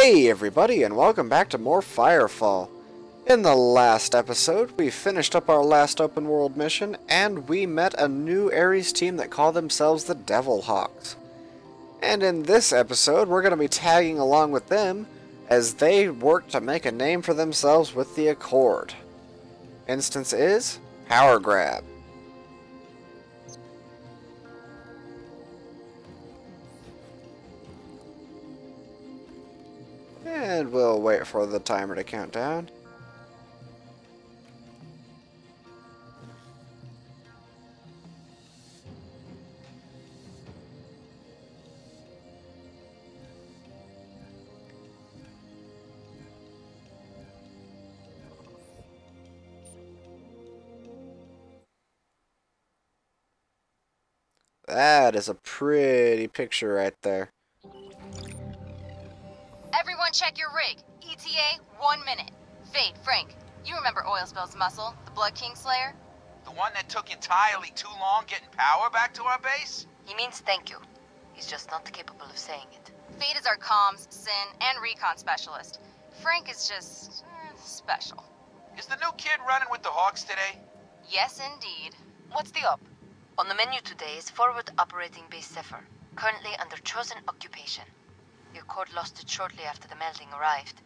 Hey everybody, and welcome back to more Firefall. In the last episode, we finished up our last open world mission, and we met a new Ares team that call themselves the Devil Hawks. And in this episode, we're going to be tagging along with them as they work to make a name for themselves with the Accord. Instance is Power Grab. And we'll wait for the timer to count down. That is a pretty picture right there. Everyone check your rig. ETA, 1 minute. Fade, Frank, you remember Oilspill's muscle, the Blood King Slayer? The one that took entirely too long getting power back to our base? He means thank you. He's just not capable of saying it. Fade is our comms, SIN, and recon specialist. Frank is just... special. Is the new kid running with the Hawks today? Yes, indeed. What's the up? On the menu today is Forward Operating Base Zephyr, currently under chosen occupation. The Accord lost it shortly after the melding arrived.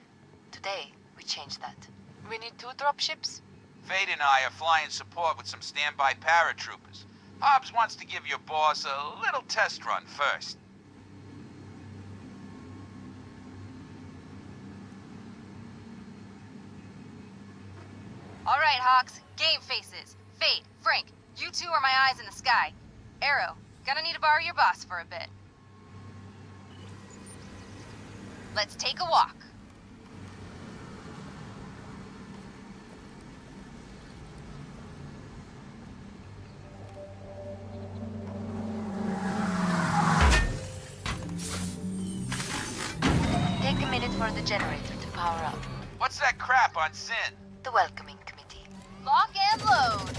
Today, we changed that. We need 2 dropships? Fade and I are flying support with some standby paratroopers. Hobbs wants to give your boss a little test run first. Alright, Hawks. Game faces. Fade, Frank, you two are my eyes in the sky. Arrow, gonna need to borrow your boss for a bit. Let's take a walk. Take a minute for the generator to power up. What's that crap on Sin? The welcoming committee. Lock and load.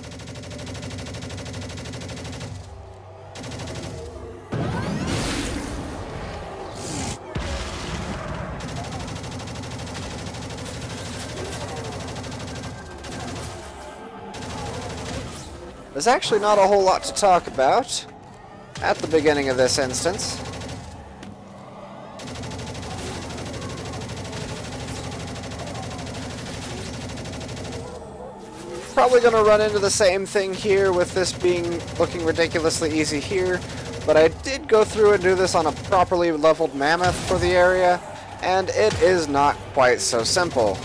There's actually not a whole lot to talk about at the beginning of this instance. Probably going to run into the same thing here with this looking ridiculously easy here, but I did go through and do this on a properly leveled mammoth for the area, and it is not quite so simple.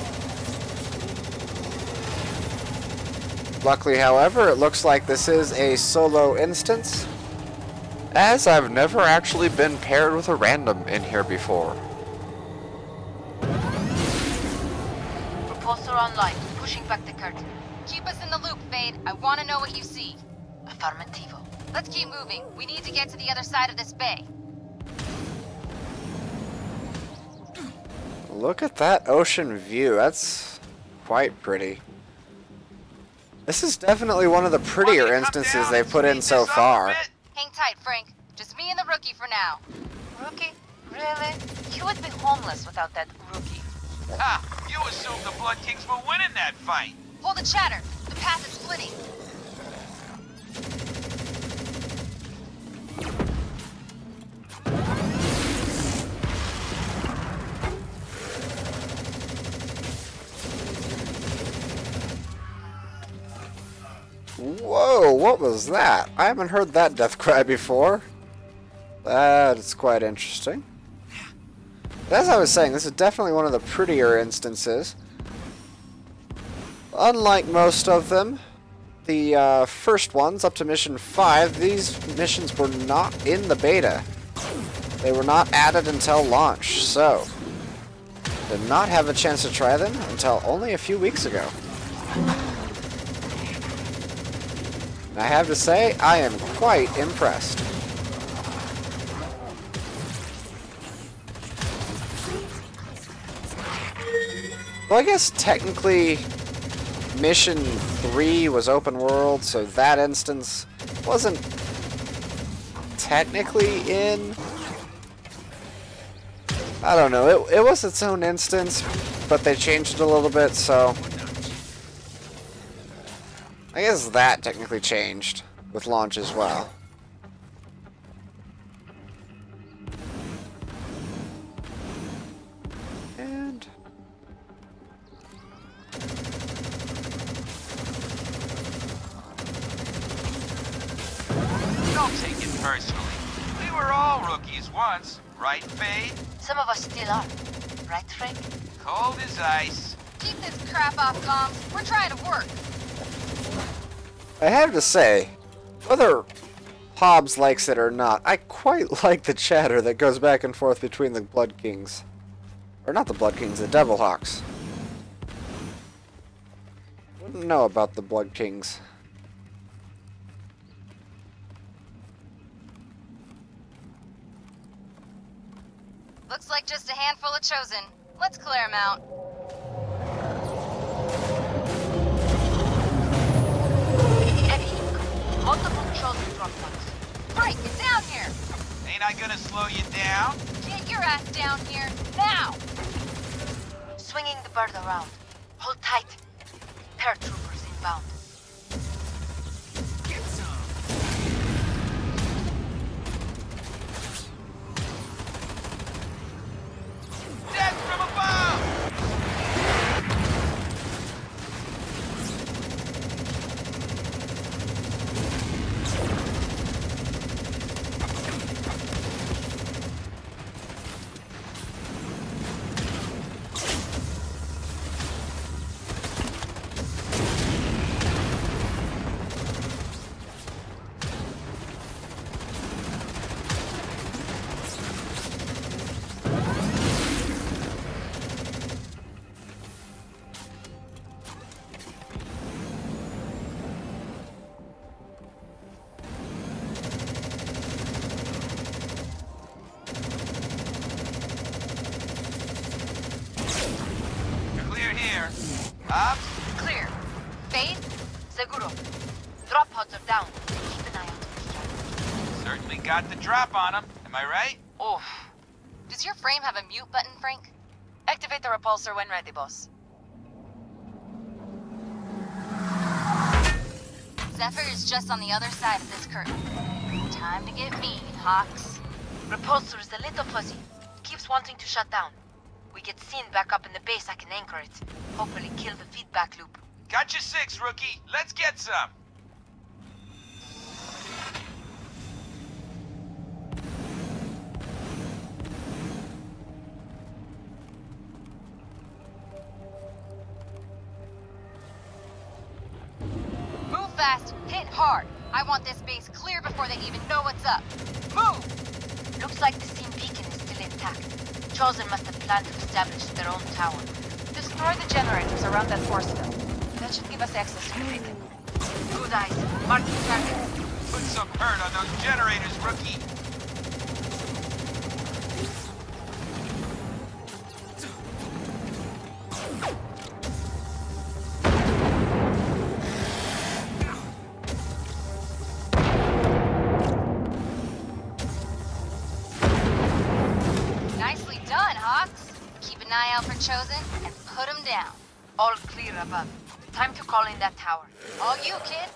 Luckily, however, it looks like this is a solo instance, as I've never actually been paired with a random in here before. Repulsor online, pushing back the curtain. Keep us in the loop, Fade. I want to know what you see. Affirmativo. Let's keep moving. We need to get to the other side of this bay. Look at that ocean view. That's quite pretty. This is definitely one of the prettier instances they've put in so far. Hang tight, Frank. Just me and the rookie for now. Rookie? Really? You would be homeless without that rookie. Ha! You assumed the Blood Kings were winning that fight. Hold the chatter. The path is splitting. Whoa, what was that? I haven't heard that death cry before. That is quite interesting. But as I was saying, this is definitely one of the prettier instances. Unlike most of them, the first ones, up to mission 5, these missions were not in the beta. They were not added until launch, so did not have a chance to try them until only a few weeks ago. And I have to say, I am quite impressed. Well, I guess technically Mission 3 was open world, so that instance wasn't technically in I don't know, it was its own instance, but they changed it a little bit, so I guess that technically changed with launch as well. And Don't take it personally. We were all rookies once, right, Fade? Some of us still are. Right, Frank? Cold as ice. Keep this crap off, comms. We're trying to work. I have to say, whether Hobbs likes it or not, I quite like the chatter that goes back and forth between the Blood Kings. Or not the Blood Kings, the Devil Hawks. Wouldn't know about the Blood Kings. Looks like just a handful of Chosen. Let's clear them out. Multiple Chosen drop points. Frank, get down here! Ain't I gonna slow you down? Get your ass down here, now! Swinging the bird around. Hold tight. Paratroopers inbound. Get some. Death from above! Up. Clear. Fade? Seguro. Drop pods are down. Keep an eye out for the Certainly got the drop on him. Am I right? Oof. Does your frame have a mute button, Frank? Activate the repulsor when ready, boss. Zephyr is just on the other side of this curtain. Time to get mean, Hawks. repulsor is a little fuzzy. Keeps wanting to shut down. We get seen back up in the base, I can anchor it. Hopefully kill the feedback loop. Got your 6, rookie. Let's get some. Move fast, hit hard. I want this base clear before they even know what's up. Move! Looks like the scene beacon is still intact. Chosen must have planned to establish their own tower. Destroy the generators around that force field. That should give us access to the beacon. Good eyes. Marking target. Put some hurt on those generators, rookie. Nicely done, Hawks. Keep an eye out for Chosen and put them down. All clear above. Time to call in that tower. All you, kid.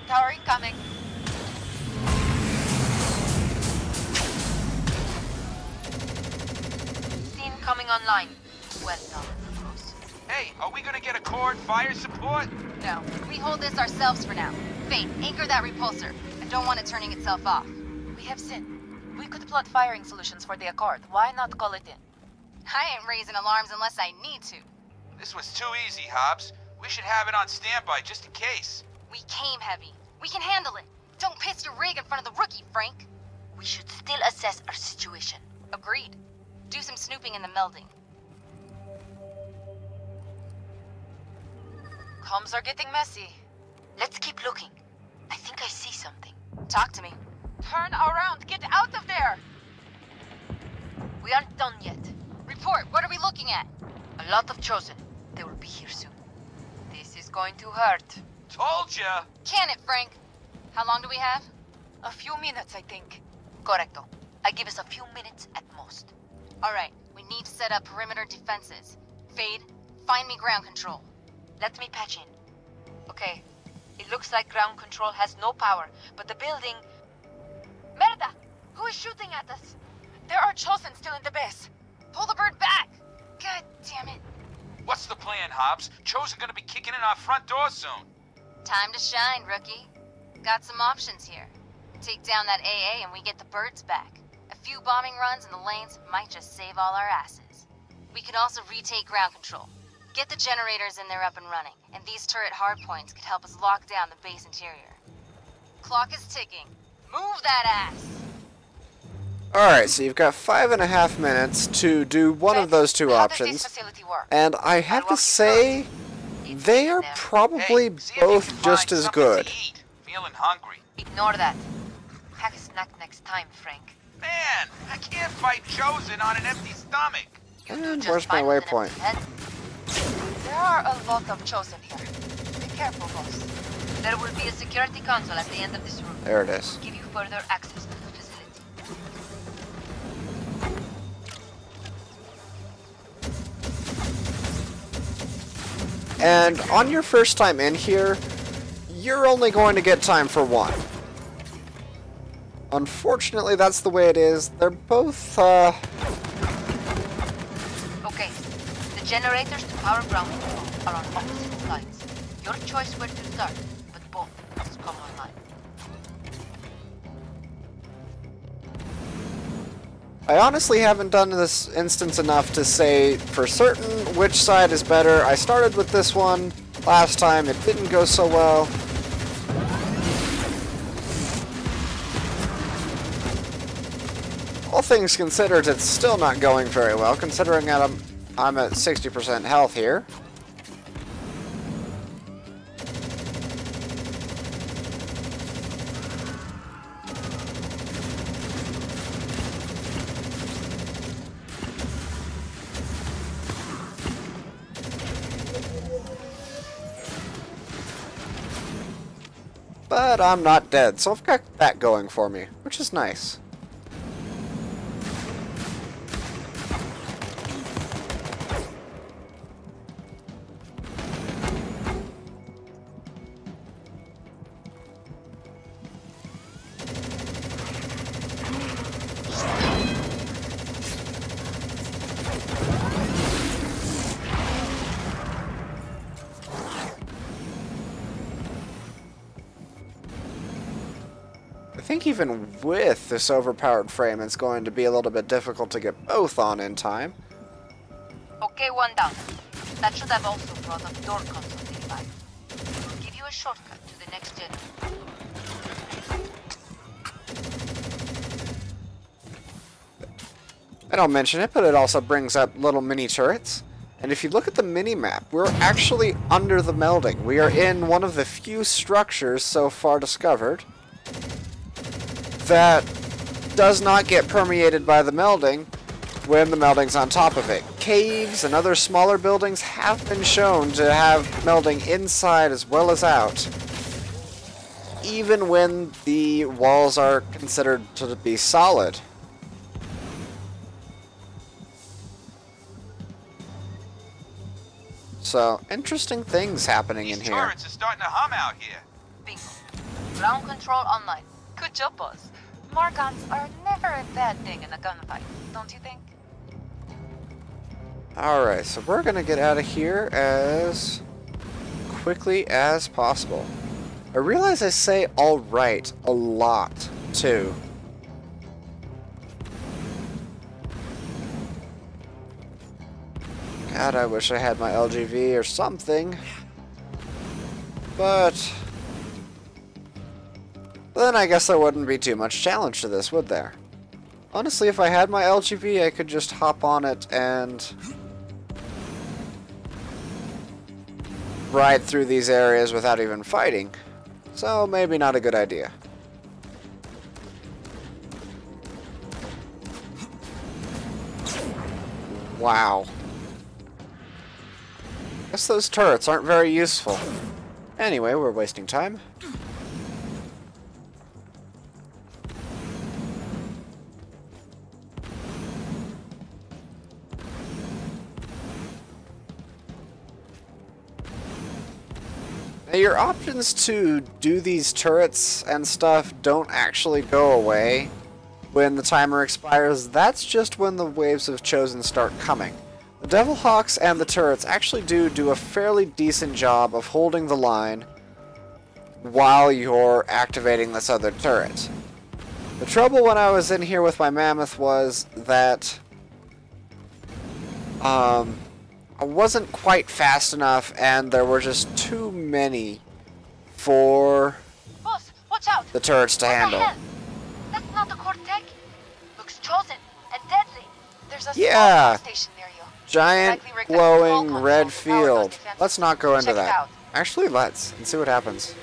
Tower incoming. Scene coming online. Well done, Bruce. Hey, are we gonna get a cord fire support? No, we hold this ourselves for now. Fate, anchor that repulsor. I don't want it turning itself off. We have Sin. We could plot firing solutions for the Accord. Why not call it in? I ain't raising alarms unless I need to. This was too easy, Hobbs. We should have it on standby just in case. We came heavy. We can handle it. Don't piss your rig in front of the rookie, Frank. We should still assess our situation. Agreed. Do some snooping in the melding. Comms are getting messy. Let's keep looking. I think I see something. Talk to me. Turn around! Get out of there! We aren't done yet. report. What are we looking at? A lot of Chosen. They will be here soon. This is going to hurt. Told ya! Can it, Frank? How long do we have? A few minutes, I think. Correcto. I give us a few minutes at most. Alright, we need to set up perimeter defenses. Fade, find me ground control. Let me patch in. Okay. It looks like ground control has no power, but the building... Merda! Who is shooting at us? There are Chosen still in the base. Pull the bird back! God damn it. What's the plan, Hobbs? Chosen gonna be kicking in our front door soon. Time to shine, rookie. Got some options here. Take down that AA and we get the birds back. A few bombing runs in the lanes might just save all our asses. We could also retake ground control. Get the generators in there up and running, and these turret hardpoints could help us lock down the base interior. Clock is ticking. Move that ass! Alright, so you've got 5.5 minutes to do one of those two How does this options. facility work? And I have to say, they are probably Hey, see if you both can just find as something good. to eat. Feeling hungry. Ignore that. Pack a snack next time, Frank. Man, I can't fight Chosen on an empty stomach. And Just where's my fine with an waypoint? empty head. There are a lot of Chosen here. Be careful, boss. There will be a security console at the end of this room. There it is. Give you further access to the facility. And on your first time in here, you're only going to get time for one. Unfortunately, that's the way it is. They're both, Okay. The generators to power ground control are on opposite sides. Your choice where to start, but both must come online. I honestly haven't done this instance enough to say for certain which side is better. I started with this one last time. It didn't go so well. All things considered, it's still not going very well, considering that I'm at 60% health here. But I'm not dead, so I've got that going for me, which is nice. I think even with this overpowered frame, it's going to be a little bit difficult to get both on in time. Okay, one down. That should have also brought up door console nearby. We'll give you a shortcut to the next gen. I don't mention it, but it also brings up little mini turrets. And if you look at the mini-map, we're actually under the melding. We are in one of the few structures so far discovered that does not get permeated by the melding when the melding's on top of it. Caves and other smaller buildings have been shown to have melding inside as well as out, even when the walls are considered to be solid. So, interesting things happening in These here. turrets are starting to hum out here. Bingo. Ground control online. Good job, boss. More guns are never a bad thing in a gunfight, don't you think? Alright, so we're gonna get out of here as quickly as possible. I realize I say alright a lot, too. God, I wish I had my LGV or something. But then I guess there wouldn't be too much challenge to this, would there? Honestly, if I had my LGV, I could just hop on it and ride through these areas without even fighting. So maybe not a good idea. Wow. Guess those turrets aren't very useful. Anyway, we're wasting time. Now, your options to do these turrets and stuff don't actually go away when the timer expires. That's just when the waves of Chosen start coming. The Devil Hawks and the turrets actually do a fairly decent job of holding the line while you're activating this other turret. The trouble when I was in here with my Mammoth was that I wasn't quite fast enough, and there were just too many for Boss, watch out! the turrets to What the handle. hell? That's not a Cortec. Looks chosen and deadly. There's a Yeah. small station near you. Giant Likely rigged up control glowing console red to power those field. defenses. Let's not go into Check it that. out. Actually, let's and see what happens.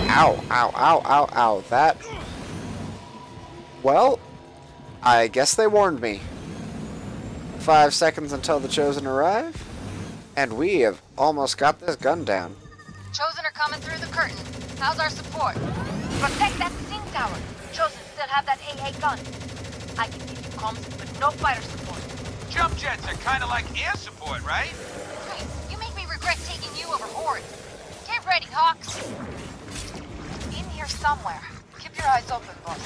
Ow, ow, ow, ow, ow. That... Well, I guess they warned me. 5 seconds until the Chosen arrive, and we have almost got this gun down. Chosen are coming through the curtain. How's our support? Protect that SIM tower. Chosen still have that AA gun. I can give you comms, but no fire support. Jump jets are kind of like air support, right? Hey, you make me regret taking you over Horde. Get ready, Hawks. In here somewhere. Keep your eyes open, boss.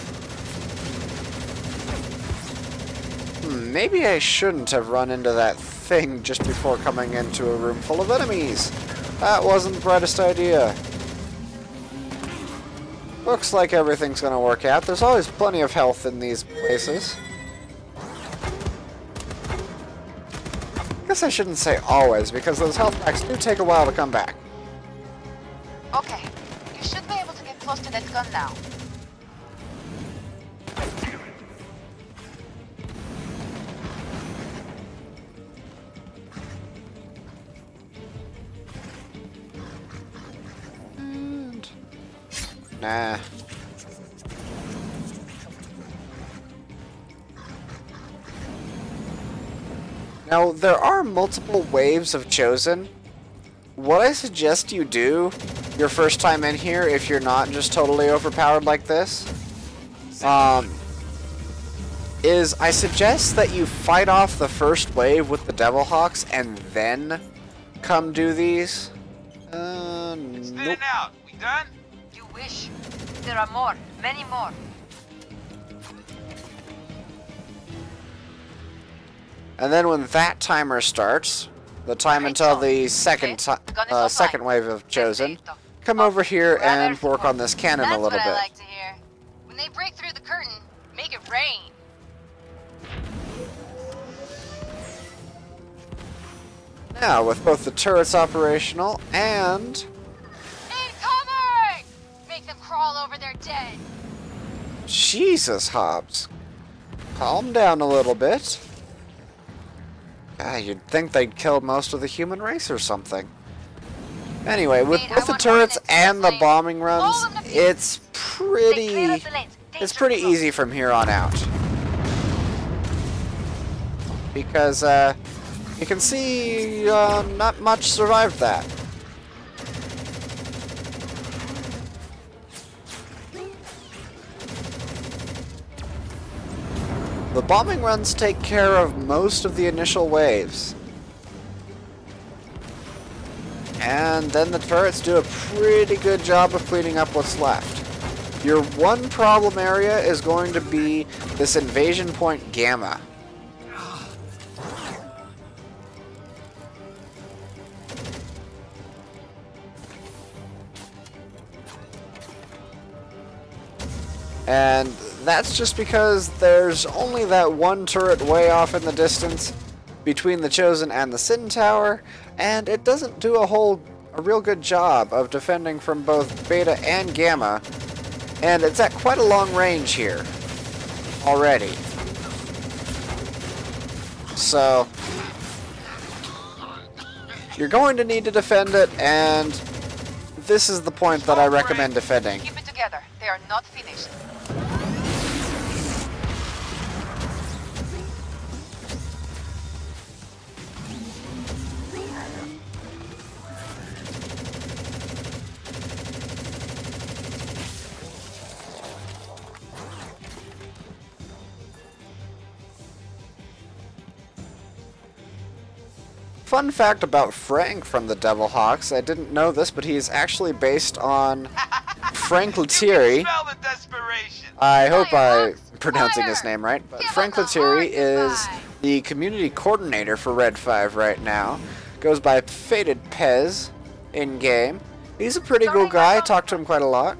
Maybe I shouldn't have run into that thing just before coming into a room full of enemies. That wasn't the brightest idea. Looks like everything's gonna work out. There's always plenty of health in these places. I guess I shouldn't say always, because those health packs do take a while to come back. Okay. You should be able to get close to that gun now. Nah. Now, there are multiple waves of Chosen. What I suggest you do your first time in here, if you're not just totally overpowered like this, is I suggest that you fight off the first wave with the Devil Hawks and then come do these. It's thin Nope. and out. We done? You wish. There are more, many more. And then when that timer starts, the time until the second second wave of Chosen, come over here and work on this cannon That's a little what bit. I like to hear. When they break through the curtain, make it rain. Now, with both the turrets operational and... Incoming! Make them crawl over their dead. Jesus, Hobbs. Calm down a little bit. You'd think they'd killed most of the human race or something. Anyway, with Mate, I both the want turrets ordnance in this and the lane. bombing runs, All of them- it's Stay clear of the lanes. it's Danger pretty close. easy from here on out. Because, you can see, not much survived that. The bombing runs take care of most of the initial waves. And then the turrets do a pretty good job of cleaning up what's left. Your one problem area is going to be this invasion point Gamma. And that's just because there's only that one turret way off in the distance between the Chosen and the Sin Tower, and it doesn't do a real good job of defending from both Beta and Gamma, and it's at quite a long range here already. So, you're going to need to defend it, and this is the point that I recommend defending. Keep it together. They are not finished. fun fact about Frank from the Devil Hawks, I didn't know this, but he's actually based on Frank Lettieri. Smell the desperation. I hope Fire, I'm Hawks! pronouncing Fire! his name right, but Give Frank us a Lettieri heart is to the community coordinator for Red 5 right now. Goes by Faded Pez in-game. He's a pretty cool guy, I talk to him quite a lot.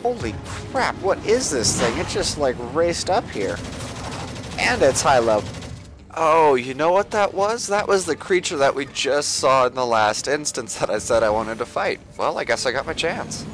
Holy crap, what is this thing? It just like raced up here. And it's high level. Oh, you know what that was? That was the creature that we just saw in the last instance that I said I wanted to fight. Well, I guess I got my chance.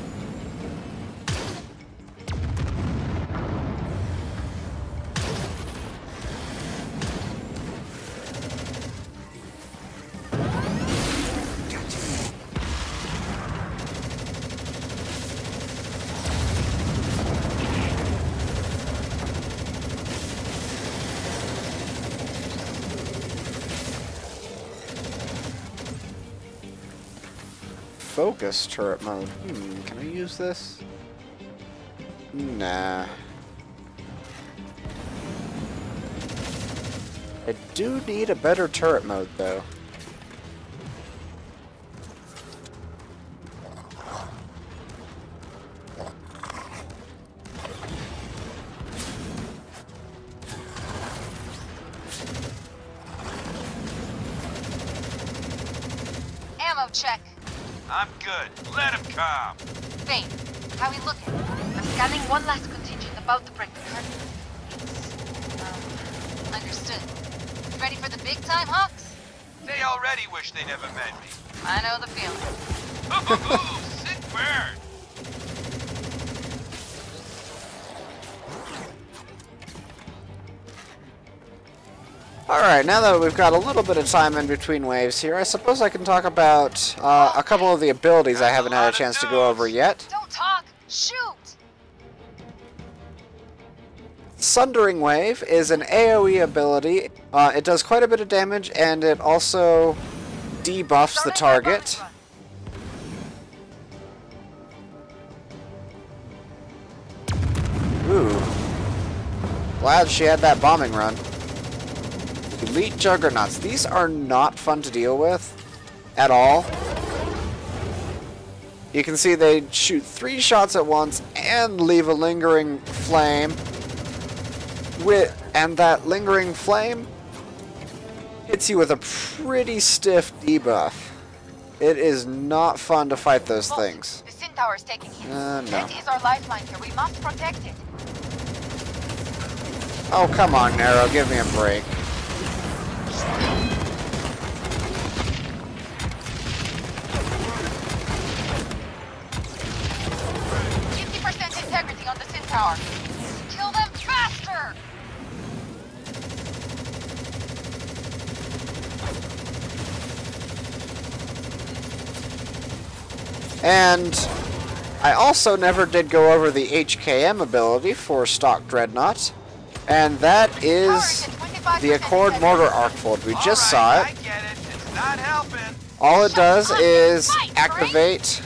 Focus turret mode. Can I use this? Nah. I do need a better turret mode, though. Ammo check. I'm good. Let him come. Fane, how we looking? I'm scanning one last contingent about to break the curtain. Understood. Ready for the big time, Hawks? They already wish they never met me. I know the feeling. Ooh, sick bird. Alright, now that we've got a little bit of time in between waves here, I suppose I can talk about a couple of the abilities I haven't had a chance to go over yet. Don't talk, shoot! Sundering Wave is an AoE ability. It does quite a bit of damage, and it also debuffs the target. Ooh. Glad she had that bombing run. Elite Juggernauts. These are not fun to deal with at all. You can see they shoot 3 shots at once and leave a lingering flame. And that lingering flame hits you with a pretty stiff debuff. It is not fun to fight those things. The Sin Tower is taking hits. No. That is our lifeline here. We must protect it. Oh, come on, Nero. Give me a break. 50% integrity on the Sin Tower. Kill them faster! And I also never did go over the HKM ability for stock Dreadnought, and that is the Accord Mortar Arcfold. We just saw it. I get it. It's not helping. All it does is activate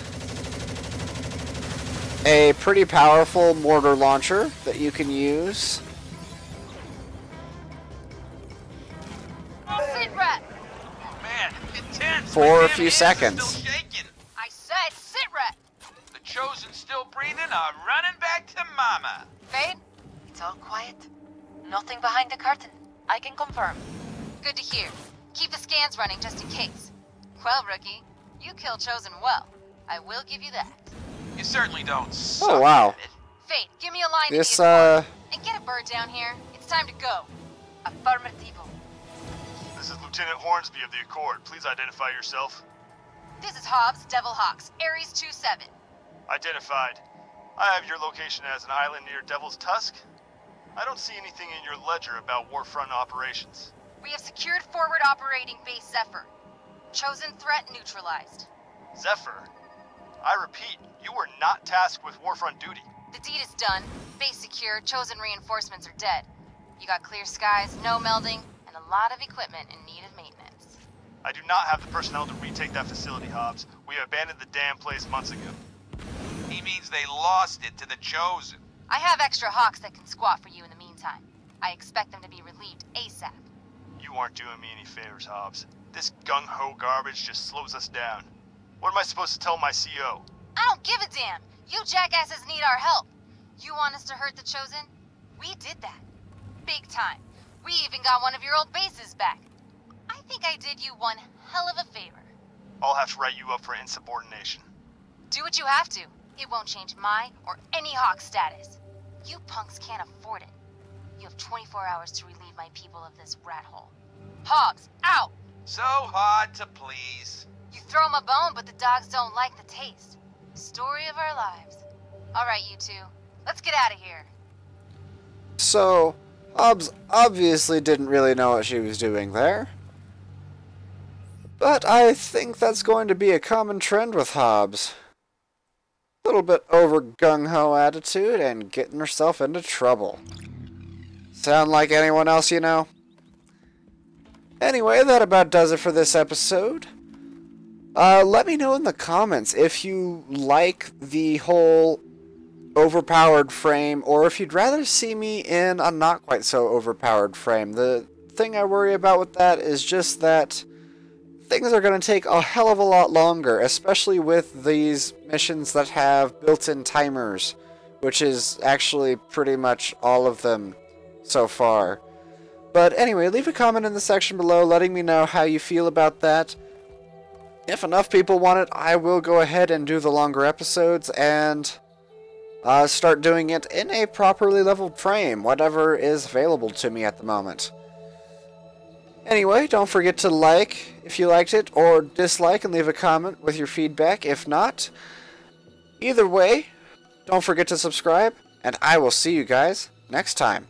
a pretty powerful mortar launcher that you can use. Sit rep! Oh, man, intense. For My a damn few hands are seconds. Still shaking. I said sit rep! The Chosen still breathing are running back to Mama. Fade, It's all quiet. Nothing behind the curtain. I can confirm. Good to hear. Keep the scans running just in case. Well, Rookie, you killed Chosen well. I will give you that. You certainly don't suck Oh, wow. at it. Fate, give me a line This, to the Accord. And get a bird down here. It's time to go. Affirmativo. This is Lieutenant Hornsby of the Accord. Please identify yourself. This is Hobbs, Devil Hawks, Ares 2-7. Identified. I have your location as an island near Devil's Tusk. I don't see anything in your ledger about Warfront operations. We have secured forward operating base Zephyr. Chosen threat neutralized. Zephyr? I repeat, you were not tasked with Warfront duty. The deed is done. Base secure. Chosen reinforcements are dead. You got clear skies, no melding, and a lot of equipment in need of maintenance. I do not have the personnel to retake that facility, Hobbs. We abandoned the damn place months ago. He means they lost it to the Chosen. I have extra Hawks that can squat for you in the meantime. I expect them to be relieved ASAP. You aren't doing me any favors, Hobbs. This gung-ho garbage just slows us down. What am I supposed to tell my CO? I don't give a damn! You jackasses need our help! You want us to hurt the Chosen? We did that. Big time. We even got one of your old bases back. I think I did you one hell of a favor. I'll have to write you up for insubordination. Do what you have to. It won't change my or any Hawk status. You punks can't afford it. You have 24 hours to relieve my people of this rat hole. Hobbs, out! So hard to please. You throw 'em a bone, but the dogs don't like the taste. Story of our lives. Alright, you two. Let's get out of here. So, Hobbs obviously didn't really know what she was doing there. But I think that's going to be a common trend with Hobbs. A little bit over gung-ho attitude and getting herself into trouble. Sound like anyone else you know? Anyway, that about does it for this episode. Let me know in the comments if you like the whole overpowered frame, or if you'd rather see me in a not quite so overpowered frame. The thing I worry about with that is just that things are going to take a hell of a lot longer, especially with these missions that have built-in timers, which is actually pretty much all of them so far. But anyway, leave a comment in the section below letting me know how you feel about that. If enough people want it, I will go ahead and do the longer episodes and start doing it in a properly leveled frame, whatever is available to me at the moment. Anyway, don't forget to like if you liked it, or dislike and leave a comment with your feedback if not. Either way, don't forget to subscribe, and I will see you guys next time.